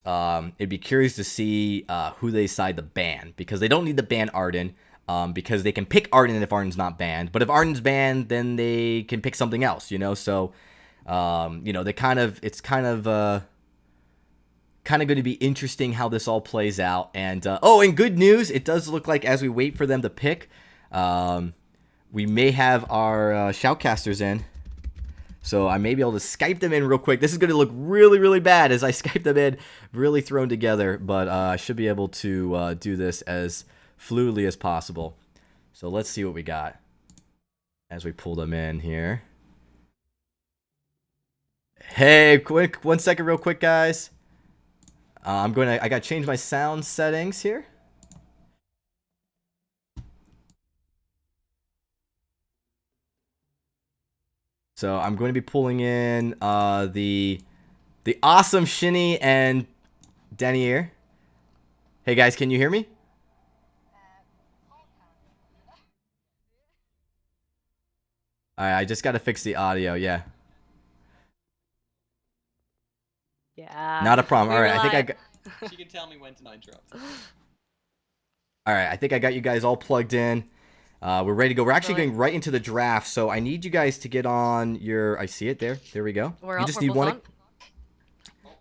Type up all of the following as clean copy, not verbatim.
It'd be curious to see who they decide to ban, because they don't need to ban Arden, because they can pick Arden if Arden's not banned. But if Arden's banned, then they can pick something else, you know. So, they kind of going to be interesting how this all plays out. And and good news, it does look like as we wait for them to pick, we may have our shoutcasters in. So I may be able to Skype them in real quick. This is going to look really, really bad as I Skype them in, really thrown together. But I should be able to do this as fluidly as possible. So let's see what we got as we pull them in here. Hey, quick, 1 second real quick, guys. I got to change my sound settings here. So I'm going to be pulling in the awesome Shinny and Denier. Hey guys, can you hear me? Alright, I just got to fix the audio. Yeah, Yeah. not a problem. We All right, I think I rely. got. She can tell me when to not interrupt. All right, I think I got you guys all plugged in. We're ready to go. We're actually Brilliant. going right into the draft, so I need you guys to get on your. I see it there. There we go. We're You up. just We're need both one.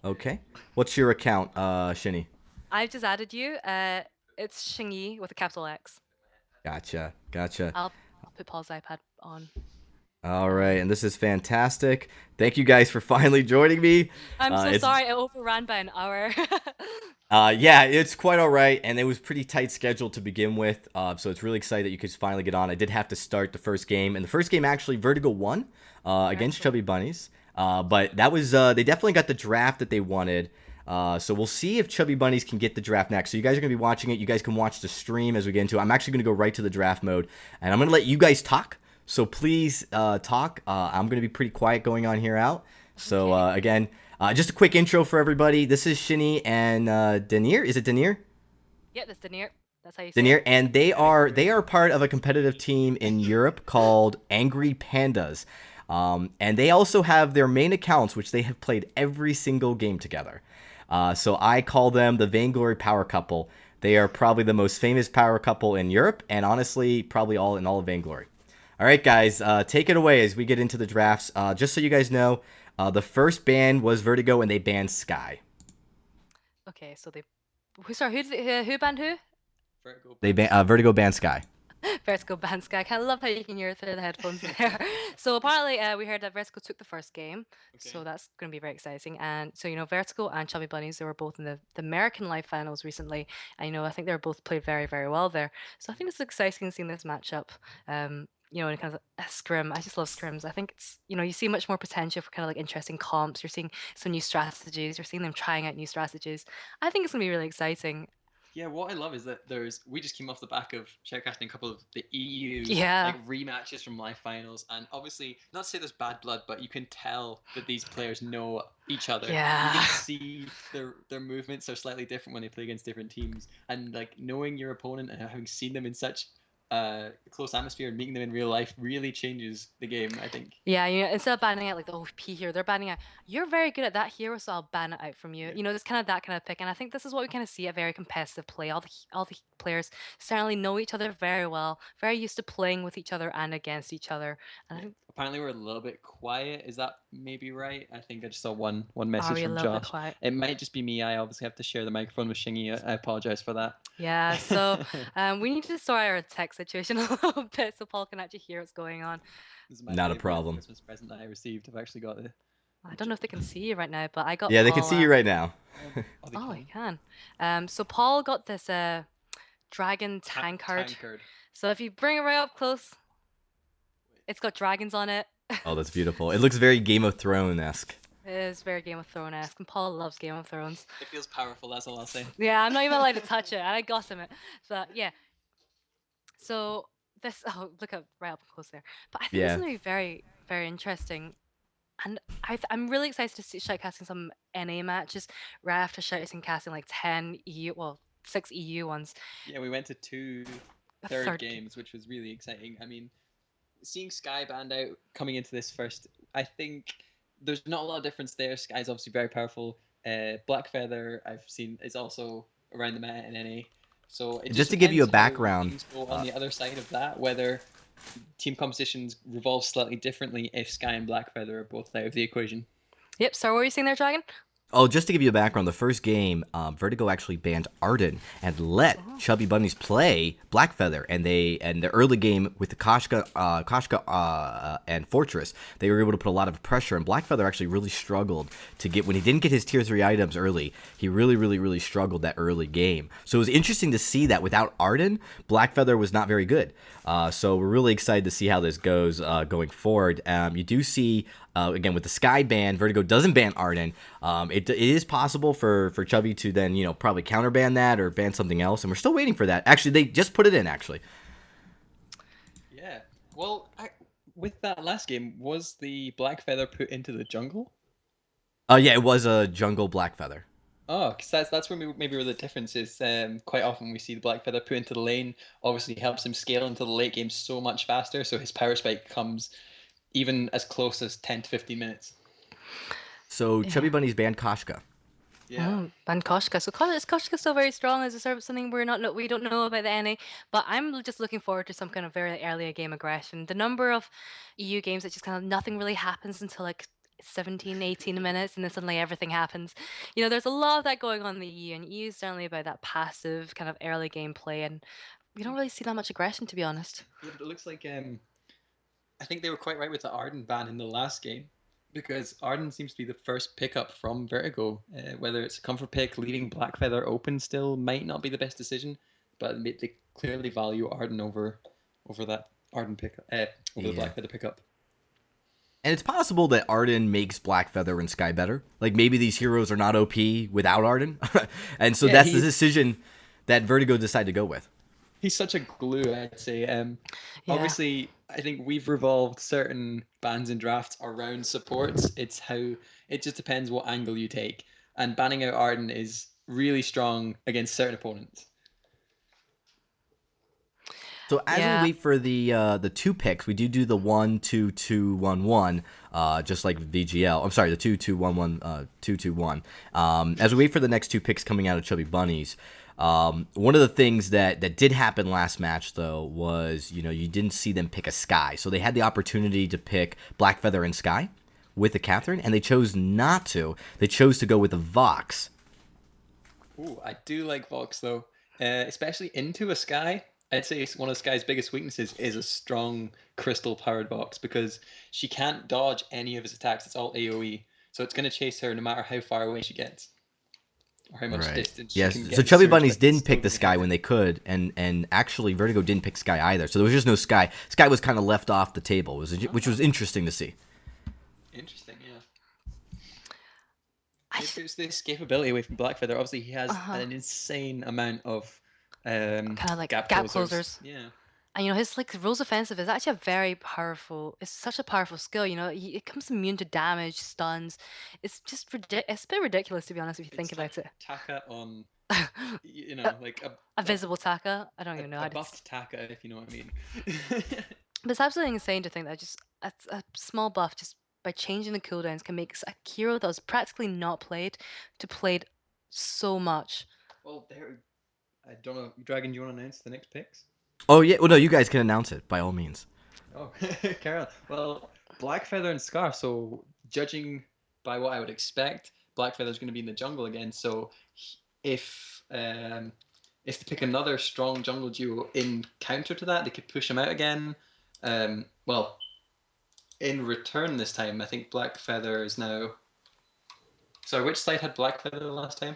on. Okay. What's your account, Shinny? I've just added you. It's Xingyi with a capital X. Gotcha. Gotcha. I'll put Paul's iPad on. All right, and this is fantastic. Thank you guys for finally joining me. I'm so It's sorry. It overran by an hour. Yeah, it's quite all right, and it was pretty tight schedule to begin with. So it's really exciting that you could finally get on. I did have to start the first game, and the first game actually Vertigo won against Cool. Chubby Bunnies. But that was they definitely got the draft that they wanted. So we'll see if Chubby Bunnies can get the draft next. So you guys are gonna be watching it. You guys can watch the stream as we get into it. I'm actually gonna go right to the draft mode, and I'm gonna let you guys talk. So please talk. I'm gonna be pretty quiet going on here out. So Okay. again. Just a quick intro for everybody. This is Shinny and Denier. Is it Denier? Yeah, that's Denier. That's how you say Denier, it. and they are part of a competitive team in Europe called Angry Pandas, and they also have their main accounts, which they have played every single game together. So I call them the Vainglory Power Couple. They are probably the most famous power couple in Europe, and honestly, probably all in all of Vainglory. All right, guys, take it away as we get into the drafts. Just so you guys know, the first ban was Vertigo, and they banned Sky. Okay, so they. Sorry, who banned who? Vertigo They bans. Vertigo banned Sky. Vertigo banned Sky. I kind of love how you can hear through the headphones there. So apparently, we heard that Vertigo took the first game, Okay. so that's going to be very exciting. And so Vertigo and Chubby Bunnies, they were both in the American Live Finals recently, and I think they were both played very very well there. So I think it's exciting seeing this matchup. In kind of a scrim. I just love scrims. I think it's you see much more potential for kind of like interesting comps. You're seeing some new strategies. You're seeing them trying out new strategies. I think it's gonna be really exciting. Yeah, what I love is that we just came off the back of shoutcasting a couple of the EU Yeah. like rematches from live finals, and obviously not to say there's bad blood, but you can tell that these players know each other. You Yeah. can see their movements are slightly different when they play against different teams, and like knowing your opponent and having seen them in such close atmosphere and meeting them in real life really changes the game, I think. Yeah, instead of banning out like the OP hero, they're banning out, you're very good at that hero, so I'll ban it out from you. Yeah. It's kind of that kind of pick. And I think this is what we kind of see a very competitive play. All the players certainly know each other very well, very used to playing with each other and against each other. And I Yeah. think, Apparently we're a little bit quiet. Is that maybe right? I think I just saw one are message we a from little bit Josh. quiet? It might just be me. I obviously have to share the microphone with Shingy. I apologize for that. Yeah, so we need to sort our tech situation a little bit so Paul can actually hear what's going on. This is my Not a favorite problem. Christmas present that I received. I've actually got I don't know if they can see you right now, but I got Yeah, they can Paul. see you right now. oh, they Oh, you can. can. So Paul got this dragon tankard. Tankard. So if you bring it right up close, it's got dragons on it. Oh, that's beautiful. It looks very Game of Thrones esque. It is very Game of Thrones-esque, and Paul loves Game of Thrones. It feels powerful. That's all I'll say. Yeah, I'm not even allowed to touch it. I gossip it. But yeah, so this. Oh, look up right up close there. But I think this is Yeah. gonna be very, very interesting. And I'm really excited to see shout casting some NA matches right after shout casting like 10 EU, well, 6 EU ones. Yeah, we went to two A third third game. games, which was really exciting. I mean, seeing Sky banned out coming into this first, I think there's not a lot of difference there. Sky's obviously very powerful. Blackfeather I've seen is also around the meta in NA. So it Just just to give you a depends how background, things go on the other side of that, whether team compositions revolve slightly differently if Sky and Blackfeather are both out of the equation. Yep. So what were you saying there, Dragon? Oh, just to give you a background, the first game, Vertigo actually banned Arden and let Chubby Bunnies play Blackfeather, and the early game with the Koshka and Fortress, they were able to put a lot of pressure, and Blackfeather actually really struggled to get, when he didn't get his tier 3 items early, he really struggled that early game. So it was interesting to see that without Arden, Blackfeather was not very good. So we're really excited to see how this goes going forward. You do see, again, with the Sky ban, Vertigo doesn't ban Arden. It is possible for Chubby to then, probably counterban that or ban something else, and we're still waiting for that. Actually, they just put it in, actually. Yeah. Well, with that last game, was the Blackfeather put into the jungle? Yeah, it was a jungle Blackfeather. Oh, because that's where maybe where the difference is. Quite often we see the Blackfeather put into the lane. Obviously, helps him scale into the late game so much faster. So his power spike comes even as close as 10 to 15 minutes. So Chubby Bunnies banned Koshka. Yeah. And Koshka. So is Koshka still very strong? Is it something we don't know about the NA? But I'm just looking forward to some kind of very early game aggression. The number of EU games that just kind of nothing really happens until like 17, 18 minutes, and then suddenly everything happens. There's a lot of that going on in the EU, and EU is certainly about that passive kind of early gameplay, and we don't really see that much aggression, to be honest. Yeah, but it looks like I think they were quite right with the Arden ban in the last game, because Arden seems to be the first pickup from Vertigo. Whether it's a comfort pick, leaving Blackfeather open still might not be the best decision, but they clearly value Arden over that Arden pickup, over the Blackfeather pickup. And it's possible that Arden makes Blackfeather and Sky better. Like, maybe these heroes are not OP without Arden. And so that's the decision that Vertigo decided to go with. He's such a glue, I'd say. Obviously, I think we've revolved certain bans and drafts around supports. It just depends what angle you take. And banning out Arden is really strong against certain opponents. So as we wait for the 2 picks, we do the 1-2-2-1-1, just like VGL. I'm sorry, the 2-2-1-1, 2-2-1. As we wait for the next 2 picks coming out of Chubby Bunnies, one of the things that did happen last match, though, was, you didn't see them pick a Sky. So they had the opportunity to pick Blackfeather and Sky with the Catherine, and they chose not to. They chose to go with the Vox. Ooh, I do like Vox, though. Especially into a Sky. I'd say one of Sky's biggest weaknesses is a strong crystal-powered Vox, because she can't dodge any of his attacks. It's all AoE. So it's going to chase her no matter how far away she gets. Or how much distance she can get. So Chubby Bunnies didn't pick the Sky when they could, and actually Vertigo didn't pick Sky either. So there was just no Sky. Sky was kind of left off the table, which was interesting to see. Interesting, yeah. There's the escapability away from Blackfeather. Obviously, he has an insane amount of kind of like gap closers. Yeah. And his Rose Offensive is actually it's such a powerful skill. It comes immune to damage, stuns. It's just it's a bit ridiculous, to be honest, if you think about it. Taka on, like a visible Taka. I don't even know. A buffed Taka, if you know what I mean. But it's absolutely insane to think that just a small buff, just by changing the cooldowns, can make a hero that was practically not played to played so much. Well, I don't know, Dragon. Do you want to announce the next picks? Oh yeah, well no, you guys can announce it by all means. Oh, Carol. Well, Blackfeather and Scar. So judging by what I would expect, Blackfeather's going to be in the jungle again. So if they pick another strong jungle duo in counter to that, they could push him out again. Well, in return this time, I think Blackfeather is now. Sorry, which side had Blackfeather last time?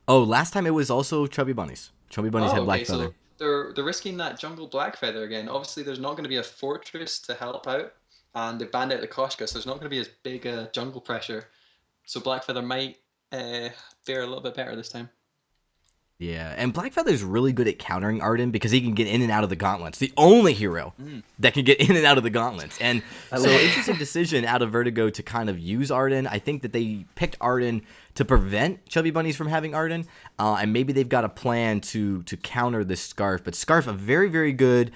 Oh, last time it was also Chubby Bunnies. Chubby Bunnies had Blackfeather. So they're risking that jungle Blackfeather again. Obviously, there's not going to be a fortress to help out, and they banned out the Koshka, so there's not going to be as big a jungle pressure. So Blackfeather might fare a little bit better this time. Yeah, and Blackfeather's really good at countering Arden because he can get in and out of the gauntlets. The only hero that can get in and out of the gauntlets. And so interesting decision out of Vertigo to kind of use Arden. I think that they picked Arden to prevent Chubby Bunnies from having Arden, and maybe they've got a plan to counter this Scarf. But Scarf, a very, very good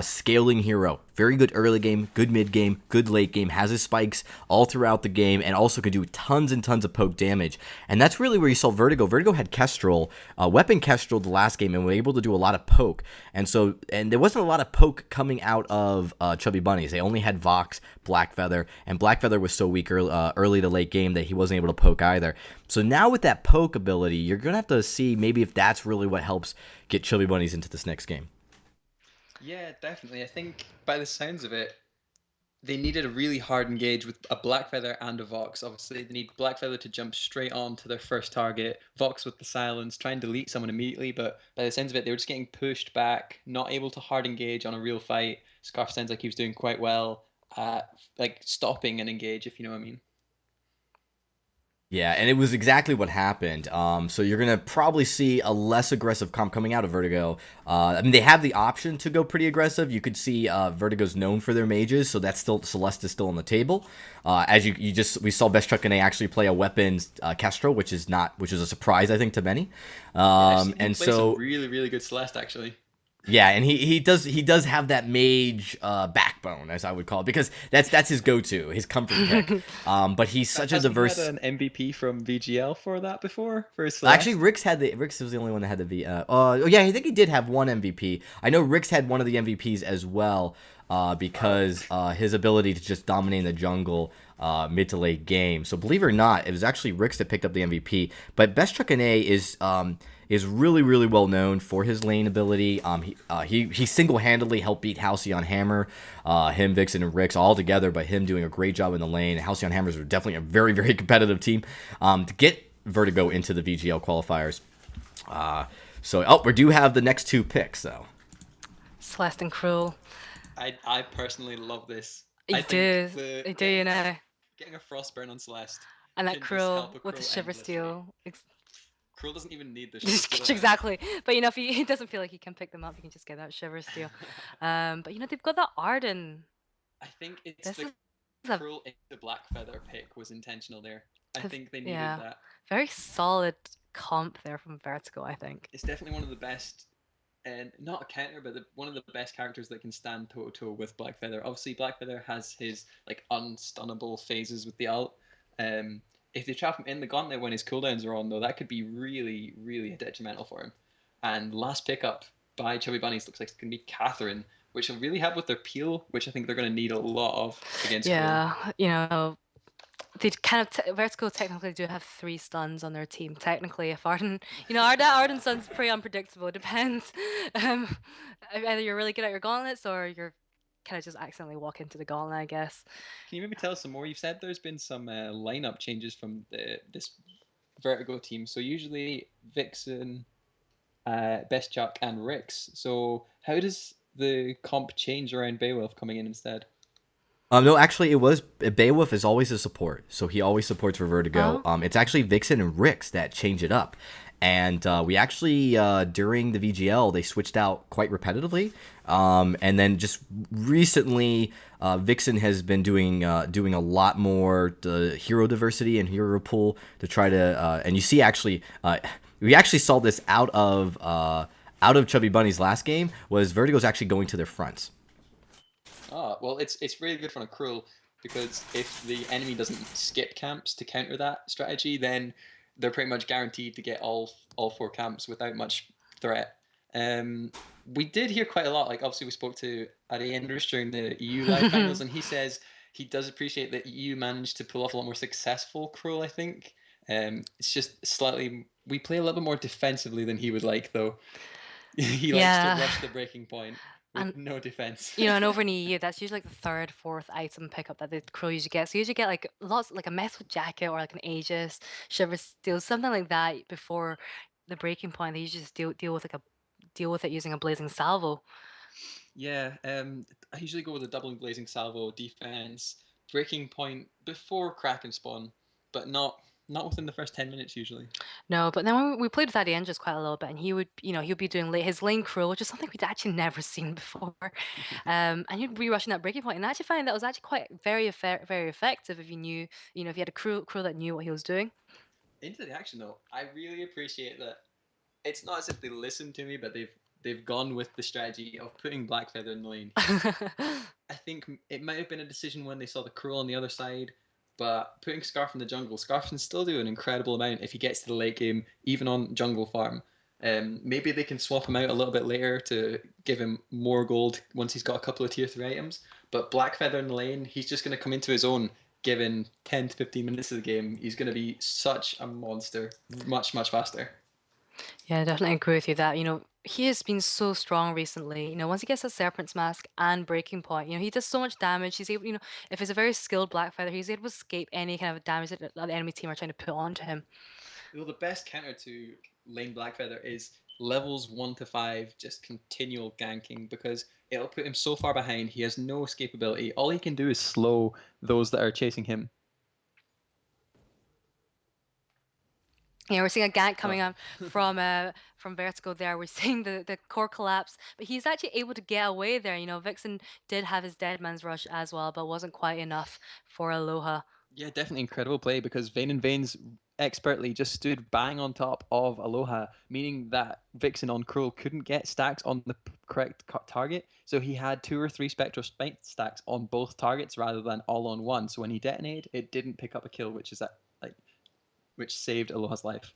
scaling hero. Very good early game, good mid game, good late game, has his spikes all throughout the game, and also can do tons and tons of poke damage. And that's really where you saw Vertigo. Vertigo had Kestrel, Weapon Kestrel the last game, and were able to do a lot of poke. And there wasn't a lot of poke coming out of Chubby Bunnies. They only had Vox, Blackfeather, and Blackfeather was so weak early to late game that he wasn't able to poke either. So now with that poke ability, you're going to have to see maybe if that's really what helps get Chubby Bunnies into this next game. Yeah, definitely. I think by the sounds of it, they needed a really hard engage with a Blackfeather and a Vox. Obviously, they need Blackfeather to jump straight on to their first target, Vox with the silence, try and delete someone immediately, but by the sounds of it, they were just getting pushed back, not able to hard engage on a real fight. Scarf sounds like he was doing quite well at like stopping an engage, if you know what I mean. Yeah, and it was exactly what happened. So you're going to probably see a less aggressive comp coming out of Vertigo. I mean, they have the option to go pretty aggressive. You could see Vertigo's known for their mages, so that's still Celeste is still on the table. As we saw Best Chuck and A actually play a weapons Kestrel, which is a surprise I think to many. I've seen him And play so some really, really good Celeste actually. yeah, and he does have that mage backbone, as I would call it, because that's his go-to, his comfort pick. But he's such a diverse. Had an MVP from VGL for that before for his Celeste? Actually, Rix was the only one that had the V. Yeah, I think he did have one MVP. I know Rix had one of the MVPs as well, because his ability to just dominate the jungle mid to late game. So believe it or not, it was actually Rix that picked up the MVP. But Best Chuck and A is really, really well known for his lane ability. He single-handedly helped beat Halcyon Hammer, him, Vixen, and Rix all together, but him doing a great job in the lane. Halcyon Hammers are definitely a very, very competitive team to get Vertigo into the VGL qualifiers. We do have the next two picks, though. Celeste and Cruel. I personally love this. I do, you know. Getting a Frostburn on Celeste. And that can just Cruel help a with the Cruel Shiver endlessly. Steel. Cruel doesn't even need the Shiver Steel. Exactly. But if he doesn't feel like he can pick them up, he can just get that Shiver Steel. But they've got that Arden. I think it's This the Cruel into Blackfeather pick was intentional there. I think they needed that. Very solid comp there from Vertigo, I think. It's definitely one of the best, and not a counter, but one of the best characters that can stand toe to toe with Blackfeather. Obviously, Blackfeather has his like unstunnable phases with the ult. If they trap him in the gauntlet when his cooldowns are on, though, that could be really, really detrimental for him. And last pickup by Chubby Bunnies looks like it's going to be Catherine, which will really help with their peel, which I think they're going to need a lot of against Cruel. They kind of Vertigo technically do have 3 stuns on their team. Technically, if Arden, Arden stun's pretty unpredictable. It depends. Either you're really good at your gauntlets or you're kind of just accidentally walk into the gauntlet, I guess. Can you maybe tell us some more? You've said there's been some lineup changes from this Vertigo team. So usually Vixen, Best Chuck, and Rix. So how does the comp change around Beowulf coming in instead? No, actually, it was Beowulf is always a support, so he always supports for Vertigo. Oh. It's actually Vixen and Rix that change it up, and we actually during the VGL they switched out quite repetitively, and then just recently Vixen has been doing a lot more hero diversity and hero pool to try to, and you see actually we actually saw this out of Chubby Bunny's last game was Vertigo's actually going to their fronts. Oh, well, it's really good for a Cruel because if the enemy doesn't skip camps to counter that strategy, then they're pretty much guaranteed to get all 4 camps without much threat. We did hear quite a lot. Like obviously we spoke to Ari Enders during the EU live finals, and he says he does appreciate that EU managed to pull off a lot more successful Cruel. I think it's just slightly we play a little bit more defensively than he would like, though. He likes to rush the breaking point. With no defense. And over in the EU, that's usually like the 3rd, 4th item pickup that the Cruel usually gets. So you usually get like lots, like a metal jacket or like an Aegis, Shiver Steel, something like that before the breaking point. They usually just deal with it using a blazing salvo. Yeah, I usually go with a doubling blazing salvo defense, breaking point before Kraken spawn, but not within the first 10 minutes usually. No, but then when we played with Addy Andrews quite a little bit, and he would be doing his lane Cruel, which is something we'd actually never seen before. And he'd be rushing that breaking point, and I actually find that was actually quite very effective if you knew, if you had a Cruel that knew what he was doing. into the action though, I really appreciate that. It's not as if they listened to me, but they've gone with the strategy of putting Blackfeather in the lane. I think it might have been a decision when they saw the Cruel on the other side, but putting Scarf in the jungle, Scarf can still do an incredible amount if he gets to the late game, even on jungle farm. Maybe they can swap him out a little bit later to give him more gold once he's got a couple of tier 3 items. But Blackfeather in the lane, he's just going to come into his own given 10 to 15 minutes of the game. He's going to be such a monster, much, much faster. Yeah, I definitely agree with you that, he has been so strong recently. Once he gets that Serpent's Mask and Breaking Point, he does so much damage. He's able, if it's a very skilled Blackfeather, he's able to escape any kind of damage that the enemy team are trying to put onto him. Well, the best counter to lane Blackfeather is levels 1 to 5, just continual ganking because it'll put him so far behind. He has no escapability. All he can do is slow those that are chasing him. Yeah, we're seeing a gank coming Oh. on from Vertigo there. We're seeing the core collapse, but he's actually able to get away there. Vixen did have his Dead Man's Rush as well, but wasn't quite enough for Aloha. Yeah, definitely incredible play because Vayne and Vayne's expertly just stood bang on top of Aloha, meaning that Vixen on Cruel couldn't get stacks on the correct target. So he had 2 or 3 Spectral Spite stacks on both targets rather than all on one. So when he detonated, it didn't pick up a kill, which saved Aloha's life.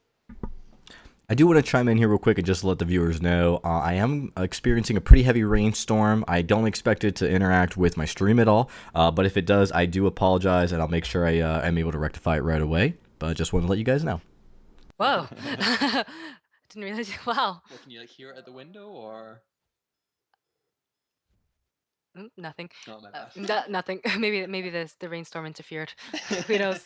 I do want to chime in here real quick and just let the viewers know I am experiencing a pretty heavy rainstorm. I don't expect it to interact with my stream at all, but if it does, I do apologize, and I'll make sure I am able to rectify it right away. But I just wanted to let you guys know. Whoa. Didn't realize. Wow. Well, can you hear it at the window or? Nothing. Oh, my bad. Nothing. Maybe the rainstorm interfered. Who knows?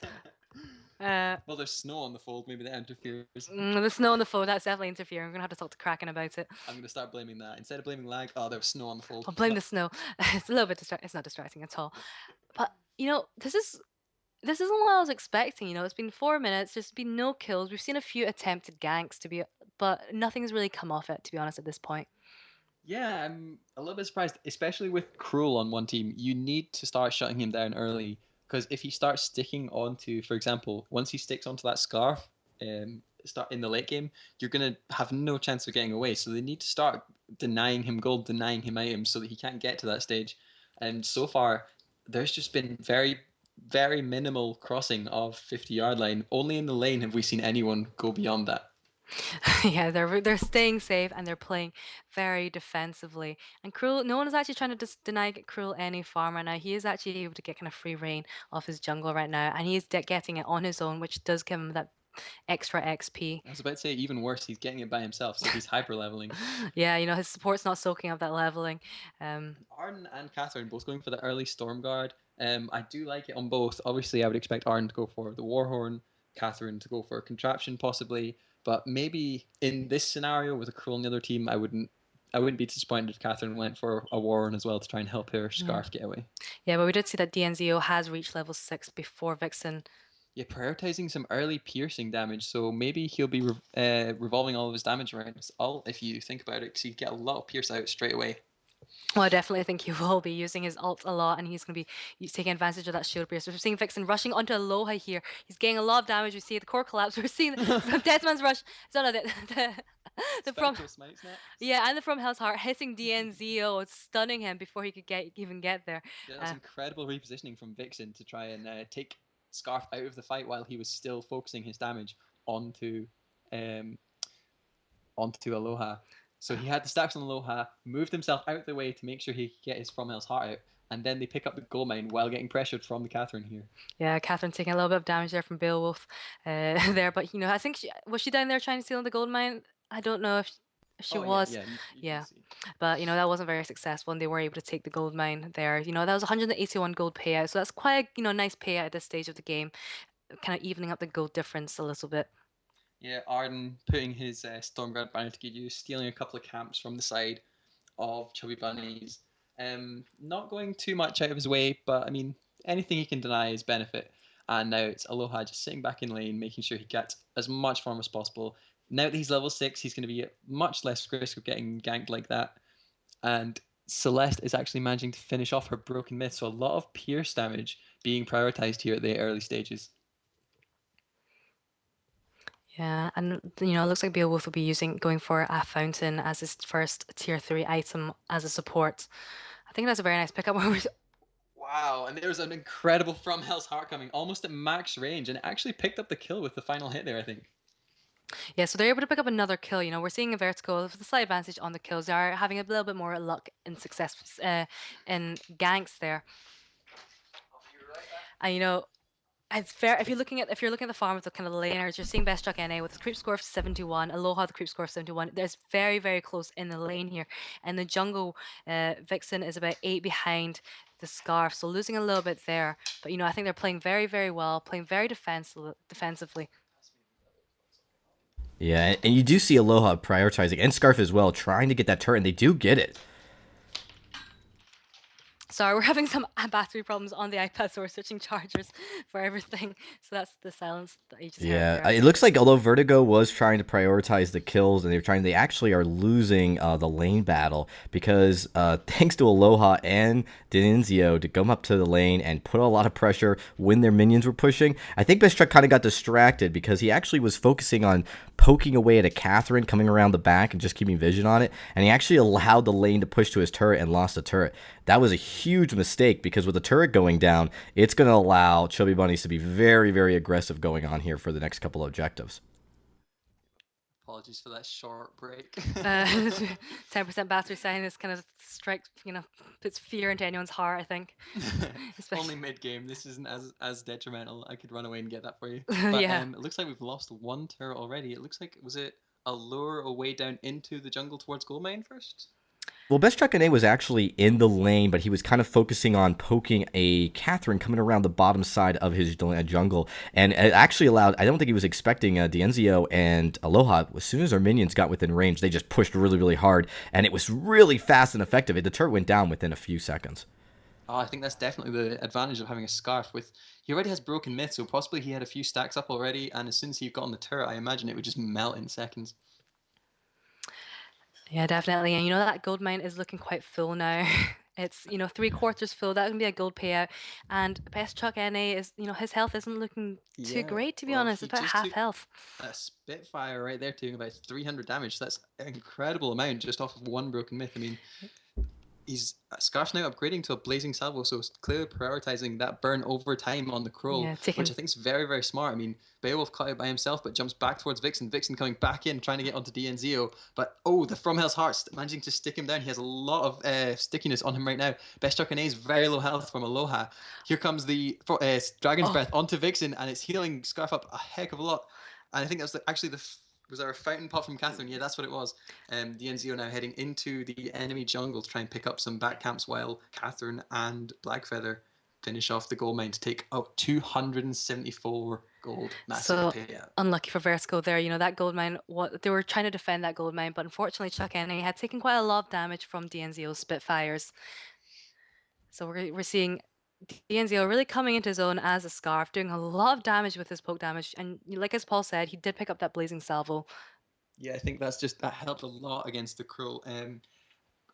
Well, there's snow on the fold. Maybe that interferes. The snow on the fold, that's definitely interfering. I'm gonna have to talk to Kraken about it. I'm gonna start blaming that instead of blaming lag. Oh, there was snow on the fold. I'll blame the snow. It's a little bit it's not distracting at all. But this isn't what I was expecting. It's been 4 minutes. There's been no kills. We've seen a few attempted ganks but nothing's really come off it, to be honest, at this point. Yeah, I'm a little bit surprised, especially with Cruel on one team. You need to start shutting him down early because if he starts sticking onto, for example, once he sticks onto that scarf, start in the late game, you're gonna have no chance of getting away. So they need to start denying him gold, denying him items, so that he can't get to that stage. And so far, there's just been very, very minimal crossing of 50-yard line. Only in the lane have we seen anyone go beyond that. Yeah, they're staying safe and they're playing very defensively. And Cruel, no one is actually trying to deny Cruel any farm right now. He is actually able to get kind of free reign of his jungle right now, and he's getting it on his own, which does give him that extra XP. I was about to say even worse, he's getting it by himself, so he's hyper leveling. Yeah, his support's not soaking up that leveling. Arden and Catherine both going for the early Stormguard. I do like it on both. Obviously, I would expect Arden to go for the Warhorn, Catherine to go for a Contraption possibly, but maybe in this scenario with a Cruel on the other team, I wouldn't be disappointed if Catherine went for a Warhorn as well to try and help her Scarf get away. Yeah, but we did see that DNZO has reached level 6 before Vixen. Yeah, prioritizing some early piercing damage, so maybe he'll be revolving all of his damage around his ult if you think about it, because he'd get a lot of pierce out straight away. Well, I definitely think he will be using his ult a lot, and he's going to be taking advantage of that shield pierce. We're seeing Vixen rushing onto Aloha here. He's getting a lot of damage. We see the core collapse. We're seeing from Deathman's Rush. So no, the from Smites next. Yeah, and the From Hell's Heart hitting DNZO, stunning him before he could even get there. Yeah, that was incredible repositioning from Vixen to try and take Scarf out of the fight while he was still focusing his damage onto Aloha. So he had the stacks on Aloha, moved himself out of the way to make sure he could get his From Hell's Heart out, and then they pick up the gold mine while getting pressured from the Catherine here. Yeah, Catherine taking a little bit of damage there from Beowulf there, but I think was she down there trying to steal the gold mine? I don't know if she was. Yeah. But that wasn't very successful, and they were able to take the gold mine there. That was 181 gold payout, so that's quite a nice payout at this stage of the game, kind of evening up the gold difference a little bit. Yeah, Arden putting his Stormguard banner to good use, stealing a couple of camps from the side of Chubby Bunnies. Not going too much out of his way, but I mean, anything he can deny is benefit. And now it's Aloha just sitting back in lane, making sure he gets as much farm as possible. Now that he's level 6, he's going to be at much less risk of getting ganked like that. And Celeste is actually managing to finish off her Broken Myth, so a lot of pierce damage being prioritized here at the early stages. Yeah, and it looks like Beowulf will be going for a fountain as his first tier 3 item as a support. I think that's a very nice pickup. Wow, and there's an incredible From Hell's Heart coming almost at max range, and it actually picked up the kill with the final hit there, I think. Yeah, so they're able to pick up another kill. We're seeing a Vertigo with a slight advantage on the kills. They are having a little bit more luck and success in ganks there. And it's fair if you're looking at the farm with the kind of laners, you're seeing Best Truck NA with a creep score of 71, Aloha the creep score of 71. There's very, very close in the lane here. And the jungle Vixen is about 8 behind the Scarf, so losing a little bit there. But I think they're playing very, very well, playing very defensively. Yeah, and you do see Aloha prioritizing, and Scarf as well, trying to get that turret, and they do get it. Sorry, we're having some battery problems on the iPad, so we're switching chargers for everything. So that's the silence that you just heard Yeah, there. it looks like although Vertigo was trying to prioritize the kills, and they actually are losing the lane battle because thanks to Aloha and Dinenzio to come up to the lane and put a lot of pressure when their minions were pushing. I think Bestrak kind of got distracted because he actually was focusing on poking away at a Catherine coming around the back and just keeping vision on it, and he actually allowed the lane to push to his turret and lost the turret. That was a huge mistake because with the turret going down, it's going to allow Chubby Bunnies to be very, very aggressive going on here for the next couple of objectives. Apologies for that short break. 10% battery sign is kind of strikes, puts fear into anyone's heart, I think. Only mid game. This isn't as detrimental. I could run away and get that for you. But Yeah. it looks like we've lost one turret already. It looks like, was it a lure away down into the jungle towards Goldmine first? Well, Best Truck was actually in the lane, but he was kind of focusing on poking a Catherine coming around the bottom side of his jungle. And it actually allowed, I don't think he was expecting Dienzio and Aloha. As soon as our minions got within range, they just pushed really, really hard. And it was really fast and effective. The turret went down within a few seconds. Oh, I think that's definitely the advantage of having a Scarf. He already has Broken Myth, so possibly he had a few stacks up already, and as soon as he got on the turret, I imagine it would just melt in seconds. Yeah, definitely. And that gold mine is looking quite full now. It's 3/4 full. That can be a gold payout. And Best Chuck NA is his health isn't looking too great, to be honest. It's about half health. A Spitfire right there doing about 300 damage. That's an incredible amount just off of one Broken Myth. I mean, he's Scarf's now upgrading to a Blazing Salvo, so it's clearly prioritizing that burn over time on the Krull, which I think is very, very smart. I mean, Beowulf caught it by himself, but jumps back towards Vixen. Vixen coming back in, trying to get onto DNZO, but the From Hell's Heart managing to stick him down. He has a lot of stickiness on him right now. Best Chuck is very low health from Aloha. Here comes the Dragon's Breath onto Vixen, and it's healing Scarf up a heck of a lot. And I think that's actually was there a fountain pot from Catherine? Yeah, that's what it was. The NZO now heading into the enemy jungle to try and pick up some back camps while Catherine and Blackfeather finish off the gold mine to take out 274 gold. Massive payout. Unlucky for Vertigo there. That gold mine, they were trying to defend that gold mine, but unfortunately Chuck Ennie had taken quite a lot of damage from DNZO's Spitfires. So we're seeing DNZO really coming into his own as a Scarf, doing a lot of damage with his poke damage. And like as Paul said, he did pick up that Blazing Salvo. Yeah, I think that helped a lot against the Krull.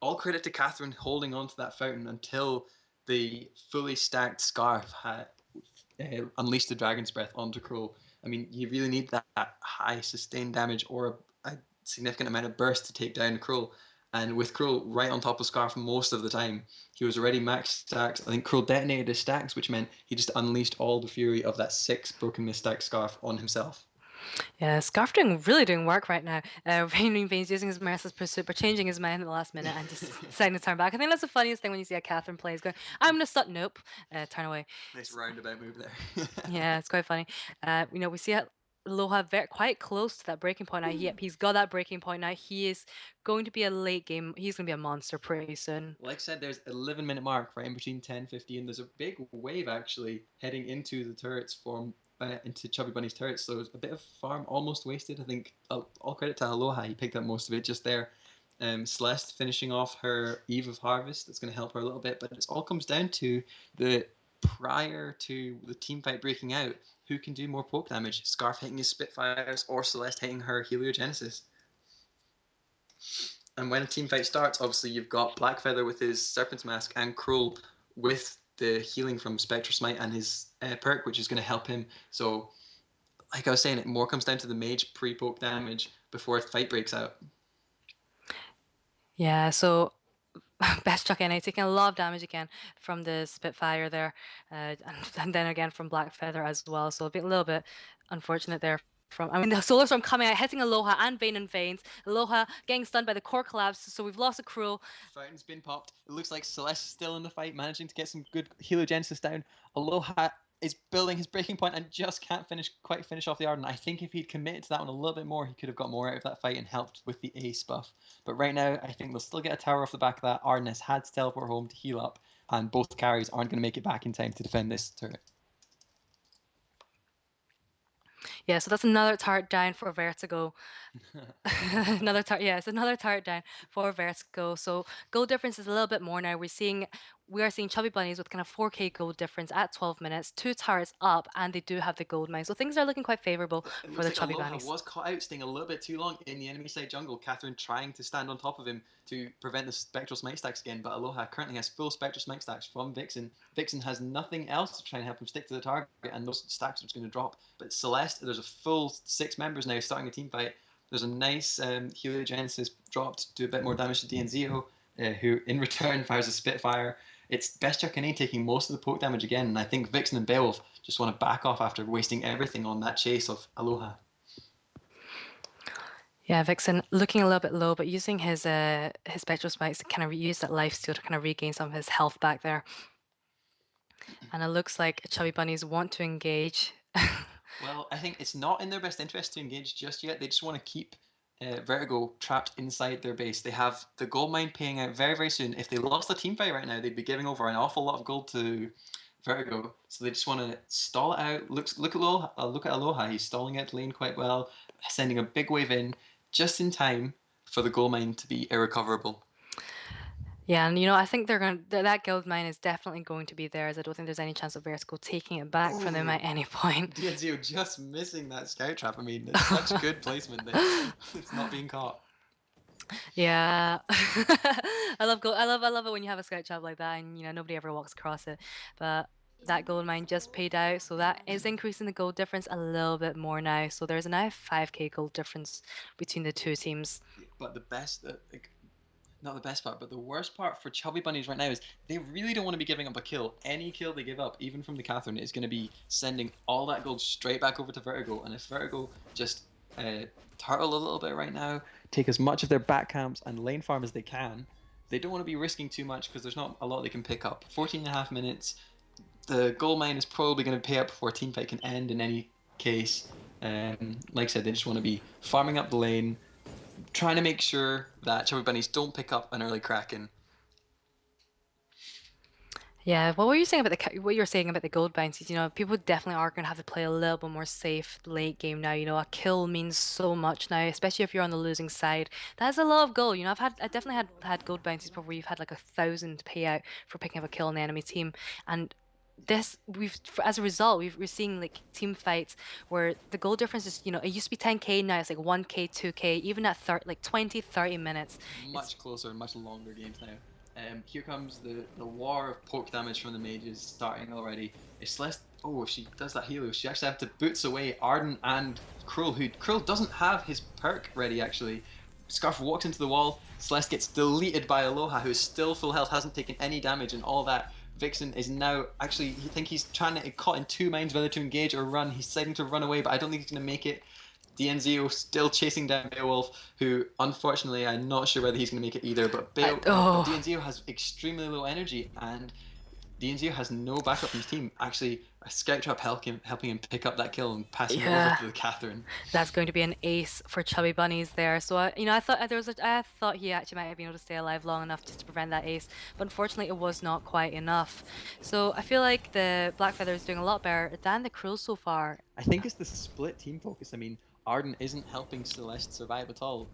All credit to Catherine holding on to that fountain until the fully stacked Scarf had unleashed the Dragon's Breath onto Krull. I mean, you really need that high sustained damage or a significant amount of burst to take down Krull. And with Krull right on top of Scarf most of the time, he was already max stacks. I think Krull detonated his stacks, which meant he just unleashed all the fury of that 6 Broken Myth stack Scarf on himself. Yeah, Scarf really doing work right now. Raining Veins using his merciless pursuit, but changing his mind at the last minute and just deciding to turn back. I think that's the funniest thing when you see a Catherine play. He's going, I'm going to start, nope, turn away. Nice roundabout move there. Yeah, it's quite funny. We see Aloha quite close to that breaking point now. Yep, he's got that breaking point now. He is going to be a late game. He's going to be a monster pretty soon. Like I said, there's 11-minute mark right in between 10-15. There's a big wave actually heading into the turrets into Chubby Bunny's turrets. So a bit of farm almost wasted. I think all credit to Aloha. He picked up most of it just there. Celeste finishing off her Eve of Harvest. That's going to help her a little bit. But it all comes down to the prior to the team fight breaking out, who can do more poke damage? Scarf hitting his Spitfires or Celeste hitting her Heliogenesis? And when a team fight starts, obviously you've got Blackfeather with his Serpent's Mask and Krull with the healing from Spectre Smite and his perk, which is going to help him. So like I was saying, it more comes down to the mage pre-poke damage before a fight breaks out. Yeah, so Best Chuck NA taking a lot of damage again from the Spitfire there, and then again from Black Feather as well. So a little bit unfortunate there. I mean, the Solar Storm coming out, hitting Aloha and Vayne and Veins. Aloha getting stunned by the core collapse, so we've lost a Cruel. Fountain's been popped. It looks like Celeste's still in the fight, managing to get some good heliogenesis down. Aloha is building his breaking point and just can't quite finish off the Arden. I think if he'd committed to that one a little bit more, he could have got more out of that fight and helped with the ace buff. But right now, I think they'll still get a tower off the back of that. Arden has had to teleport home to heal up, and both carries aren't going to make it back in time to defend this turret. Yeah, so that's another turret down for Vertigo. Another turret, yeah, it's another turret down for Vertigo. So gold difference is a little bit more now. We are seeing Chubby Bunnies with kind of 4k gold difference at 12 minutes, 2 turrets up, and they do have the gold mine. So things are looking quite favorable It for looks the like Chubby Aloha Bunnies. was caught out, staying a little bit too long in the enemy side jungle. Catherine trying to stand on top of him to prevent the Spectral Smite stacks again, but Aloha currently has full Spectral Smite stacks from Vixen. Vixen has nothing else to try and help him stick to the target, and those stacks are just going to drop. But Celeste, there's a full 6 members now starting a team fight. There's a nice heliogenesis drop to do a bit more damage to DNZO, who in return fires a Spitfire. It's Best Chuck and A taking most of the poke damage again, and I think Vixen and Beowulf just want to back off after wasting everything on that chase of Aloha. Yeah, Vixen looking a little bit low, but using his Spectral Smites to kind of use that life steal to kind of regain some of his health back there. And it looks like Chubby Bunnies want to engage. Well, I think it's not in their best interest to engage just yet. They just want to keep Vertigo trapped inside their base. They have the gold mine paying out very, very soon. If they lost the team fight right now, they'd be giving over an awful lot of gold to Vertigo. So they just want to stall it out. Look at Aloha. He's stalling out lane quite well, sending a big wave in just in time for the gold mine to be irrecoverable. Yeah, and I think that gold mine is definitely going to be theirs. I don't think there's any chance of Vertigo taking it back from them at any point. DNZO just missing that scout trap. I mean, it's such good placement that it's not being caught. Yeah, I love it when you have a scout trap like that, and nobody ever walks across it. But that gold mine just paid out, so that is increasing the gold difference a little bit more now. So there's now 5k gold difference between the two teams. But the best, not the best part, but the worst part for Chubby Bunnies right now is they really don't want to be giving up a kill. Any kill they give up, even from the Catherine, is going to be sending all that gold straight back over to Vertigo. And if Vertigo just turtle a little bit right now, take as much of their back camps and lane farm as they can, they don't want to be risking too much because there's not a lot they can pick up. 14.5 minutes, the gold mine is probably going to pay up before a team fight can end in any case. Like I said, they just want to be farming up the lane, trying to make sure that Chubby Bunnies don't pick up an early Kraken. Yeah, what you were saying about the gold bounties? People definitely are going to have to play a little bit more safe late game now. A kill means so much now, especially if you're on the losing side. That's a lot of gold. I definitely had gold bounties before where you've had like 1,000 payout for picking up a kill on the enemy team, and as a result we're seeing like team fights where the goal difference is it used to be 10k, now it's like 1k 2k even at 20-30 minutes. Much closer and much longer games now. Here comes the war of poke damage from the mages starting already. If Celeste, if she does that Helio, she actually have to boots away Arden and Cruel, who Cruel doesn't have his perk ready actually. Scarf walks into the wall, Celeste gets deleted by Aloha, who is still full health, hasn't taken any damage, and all that. Vixen is now actually, I think he's trying to caught in two minds whether to engage or run. He's deciding to run away, but I don't think he's going to make it. DNZO still chasing down Beowulf, who unfortunately I'm not sure whether he's going to make it either. But DNZO has extremely low energy, and DNZO has no backup from his team. Actually, a scout trap helping him pick up that kill and passing it over to the Catherine. That's going to be an ace for Chubby Bunnies there. So I thought I thought he actually might have been able to stay alive long enough just to prevent that ace, but unfortunately it was not quite enough. So I feel like the Black Feather is doing a lot better than the Cruel so far. I think it's the split team focus. I mean, Arden isn't helping Celeste survive at all.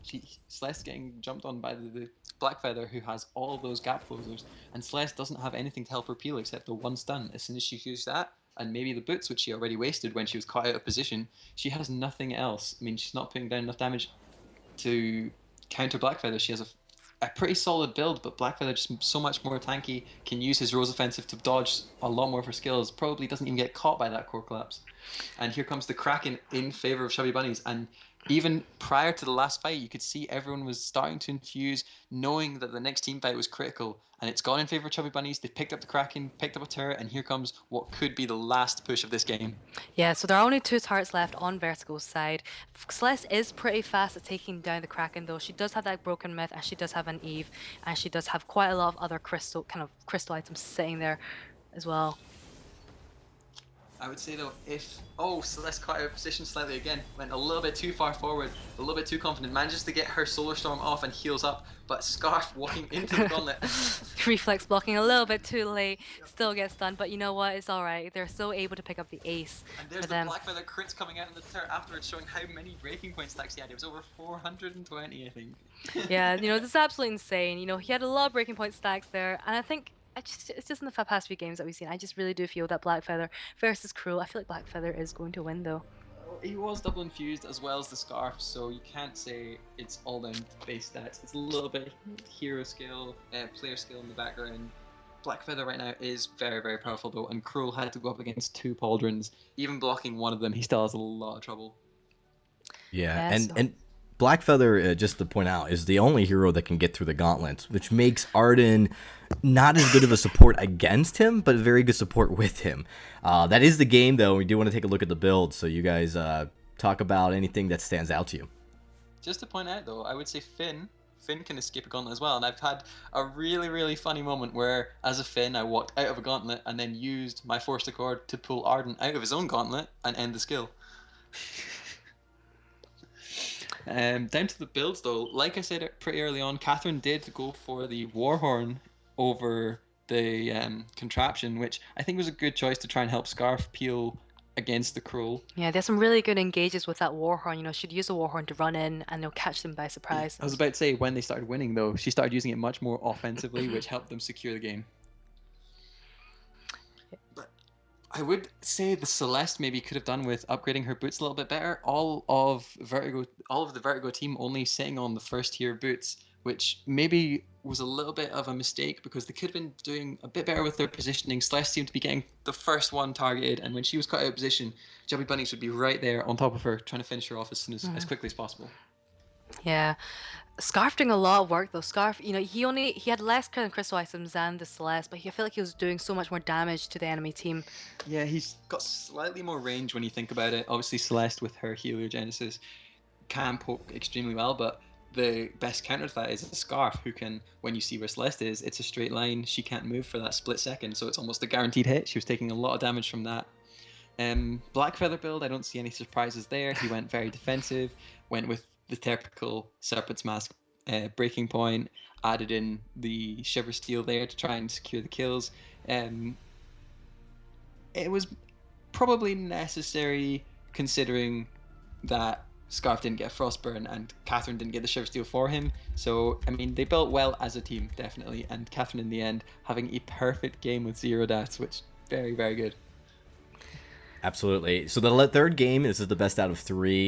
Celeste's getting jumped on by the Black Feather, who has all of those gap closers, and Celeste doesn't have anything to help her peel except the one stun. As soon as she uses that, and maybe the boots, which she already wasted when she was caught out of position, she has nothing else. I mean, she's not putting down enough damage to counter Black Feather. She has a pretty solid build, but Blackfeather just so much more tanky, can use his Rose Offensive to dodge a lot more for skills, probably doesn't even get caught by that core collapse. And here comes the Kraken in favor of Chubby Bunnies. And even prior to the last fight, you could see everyone was starting to infuse, knowing that the next team fight was critical. And it's gone in favor of Chubby Bunnies. They picked up the Kraken, picked up a turret, and here comes what could be the last push of this game. Yeah, so there are only 2 turrets left on Vertigo's side. Celeste is pretty fast at taking down the Kraken, though. She does have that broken myth, and she does have an Eve, and she does have quite a lot of other crystal items sitting there as well. I would say though, if Celeste caught her position slightly again, went a little bit too far forward, a little bit too confident, manages to get her Solar Storm off and heals up, but Scarf walking into the gauntlet. Reflex blocking a little bit too late, still gets stunned, but you know what? It's all right. They're still able to pick up the ace And there's for the them. Blackfeather crits coming out in the turret afterwards, showing how many breaking point stacks he had. It was over 420, I think. Yeah, this is absolutely insane. He had a lot of breaking point stacks there, and I think it's just in the past few games that we've seen. I just really do feel that Blackfeather versus Cruel. I feel like Blackfeather is going to win though. He was double infused as well as the Scarf, so you can't say it's all down to base stats. It's a little bit hero skill, player skill in the background. Blackfeather right now is very, very powerful though, and Cruel had to go up against 2 pauldrons. Even blocking one of them, he still has a lot of trouble. Yeah, Yeah, and Blackfeather, just to point out, is the only hero that can get through the gauntlets, which makes Arden not as good of a support against him, but a very good support with him. That is the game, though. We do want to take a look at the build, so you guys talk about anything that stands out to you. Just to point out though, I would say Finn can escape a gauntlet as well, and I've had a really, really funny moment where, as a Finn, I walked out of a gauntlet and then used my Forced Accord to pull Arden out of his own gauntlet and end the skill. Down to the builds though, like I said pretty early on, Catherine did go for the Warhorn over the contraption, which I think was a good choice to try and help Scarf peel against the Cruel. Yeah, there's some really good engages with that Warhorn. She'd use the Warhorn to run in and catch them by surprise. I was about to say, when they started winning though, she started using it much more offensively, which helped them secure the game. But I would say the Celeste maybe could have done with upgrading her boots a little bit better. All of the Vertigo team only sitting on the first tier boots, which maybe was a little bit of a mistake because they could have been doing a bit better with their positioning. Celeste seemed to be getting the first one targeted, and when she was cut out of position, Chubby Bunnies would be right there on top of her, trying to finish her off as quickly as possible. Yeah. Scarf doing a lot of work though. Scarf, he had less kind of crystal items than the Celeste, but I feel like he was doing so much more damage to the enemy team. Yeah, he's got slightly more range when you think about it. Obviously, Celeste with her Heliogenesis can poke extremely well, but the best counter to that is a Scarf, who can, when you see where Celeste is, it's a straight line. She can't move for that split second, so it's almost a guaranteed hit. She was taking a lot of damage from that. Blackfeather build, I don't see any surprises there. He went very defensive, went with the typical Serpent's Mask breaking point, added in the Shiver Steel there to try and secure the kills. It was probably necessary considering that Scarf didn't get Frostburn and Catherine didn't get the Shiver Steel for him. So, I mean, they built well as a team, definitely. And Catherine, in the end, having a perfect game with 0 deaths, which very, very good. Absolutely. So the third game, this is the best out of 3.